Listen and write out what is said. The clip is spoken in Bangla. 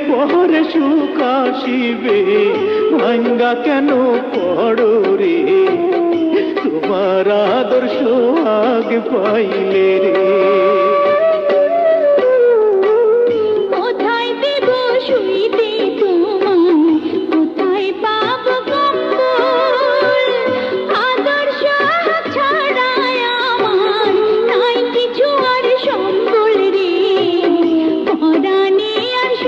পরে সুখ আসিবে ভাঙ্গা কেন পড়ো রে তোমার আদর্শ আগ পাইলে রে